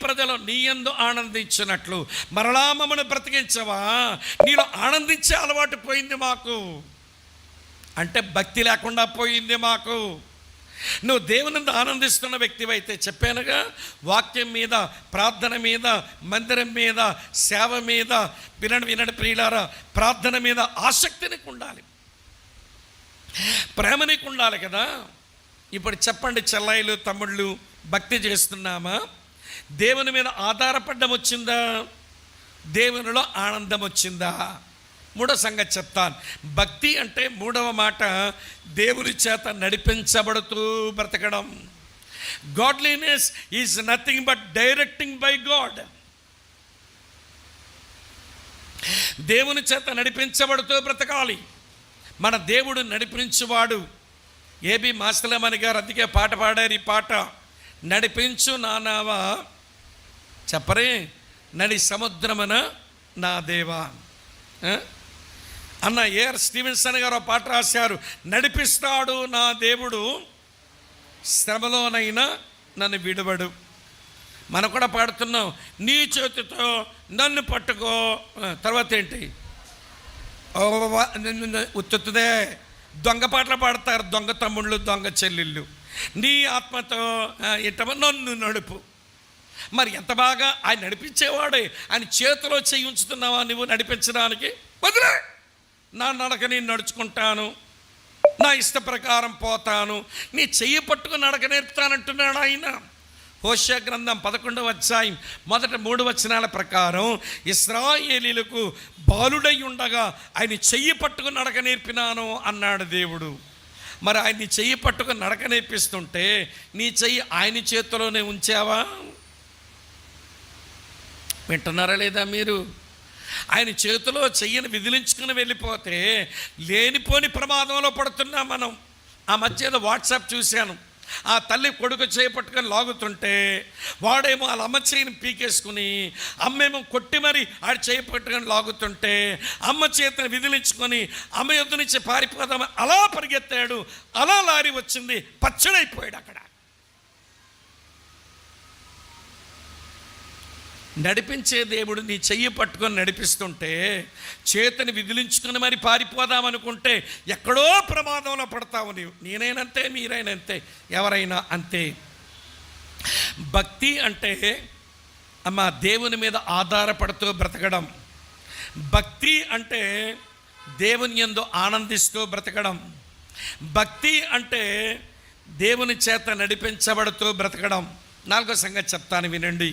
ప్రజలు నీ యందు ఆనందించినట్లు మరలా మమ్మల్ని బ్రతికించవా. నీలో ఆనందించే అలవాటు పోయింది మాకు, అంటే భక్తి లేకుండా పోయింది మాకు. నువ్వు దేవుని ఆనందిస్తున్న వ్యక్తివైతే చెప్పానుగా, వాక్యం మీద, ప్రార్థన మీద, మందిరం మీద, సేవ మీద, వినడి ప్రియులారా, ప్రార్థన మీద ఆసక్తిని ఉండాలి, ప్రేమనికి ఉండాలి కదా. ఇప్పుడు చెప్పండి చెల్లాయిలు తమ్ముళ్ళు, భక్తి చేస్తున్నామా? దేవుని మీద ఆధారపడడం వచ్చిందా? దేవునిలో ఆనందం వచ్చిందా? మూడో సంగతి చెప్తాను. భక్తి అంటే మూడవ మాట దేవుని చేత నడిపించబడుతూ బ్రతకడం. Godliness is nothing but directing by God. దేవుని చేత నడిపించబడుతూ బ్రతకాలి. మన దేవుడు నడిపించువాడు. ఏబి మాస్లమణి గారు అందుకే పాట పాడారు. ఈ పాట, నడిపించు నానావా చెప్పరే నడి సముద్రమన నా దేవా అన్న ఏఆర్ స్టీవెన్సన్ గారు పాట రాశారు. నడిపిస్తాడు నా దేవుడు, శ్రమలోనైనా నన్ను విడువడు. మనం కూడా పాడుతున్నాం, నీ చేతితో నన్ను పట్టుకో. తర్వాత ఏంటి? ఉత్తుదే దొంగ పాటలు పాడతారు దొంగ తమ్ముళ్ళు, దొంగ చెల్లెళ్ళు. నీ ఆత్మతో ఇటమ నన్ను నడుపు. మరి ఎంత బాగా ఆయన నడిపించేవాడే, ఆయన చేతిలో చేయి ఉంచుతున్నావా నువ్వు నడిపించడానికి? వదిలే, నా నడక నేను నడుచుకుంటాను, నా ఇష్ట ప్రకారం పోతాను, నీ చెయ్యి పట్టుకుని నడక నేర్పుతానంటున్నాడు ఆయన. హోషేయ గ్రంథం 11వ అధ్యాయం మొదటి 3 వచనాల ప్రకారం ఇశ్రాయేలీలకు బాలుడై ఉండగా ఆయన చెయ్యి పట్టుకుని నడక నేర్పినాను అన్నాడు దేవుడు. మరి ఆయన్ని చెయ్యి పట్టుకుని నడక నేర్పిస్తుంటే నీ చెయ్యి ఆయన చేతిలోనే ఉంచావా? వింటున్నారా లేదా మీరు? ఆయన చేతిలో చెయ్యని విదిలించుకుని వెళ్ళిపోతే లేనిపోని ప్రమాదంలో పడుతున్నాం మనం. ఆ మధ్య ఏదో వాట్సాప్ చూశాను, ఆ తల్లి కొడుకు చేపట్టుకొని లాగుతుంటే వాడేమో వాళ్ళ అమ్మ చేయిని పీకేసుకుని, అమ్మేమో కొట్టి మరి ఆడు చేపట్టుకొని లాగుతుంటే అమ్మ చేతిని విదిలించుకొని అమ్మ యొద్ద నుంచి పారిపోదామని అలా పరిగెత్తాడు. అలా లారీ వచ్చింది, పచ్చడైపోయాడు అక్కడ. నడిపించే దేవుడు నీ చెయ్యి పట్టుకొని నడిపిస్తుంటే చేతిని విదిలించుకొని మరి పారిపోదామనుకుంటే ఎక్కడో ప్రమాదంలో పడతావు నీవు. నేనైనంతే, మీరైనంతే, ఎవరైనా అంతే. భక్తి అంటే అమ్మ దేవుని మీద ఆధారపడుతూ బ్రతకడం. భక్తి అంటే దేవుని యందు ఆనందిస్తూ బ్రతకడం. భక్తి అంటే దేవుని చేత నడిపించబడుతూ బ్రతకడం. 4వ సంగతి చెప్తాను వినండి.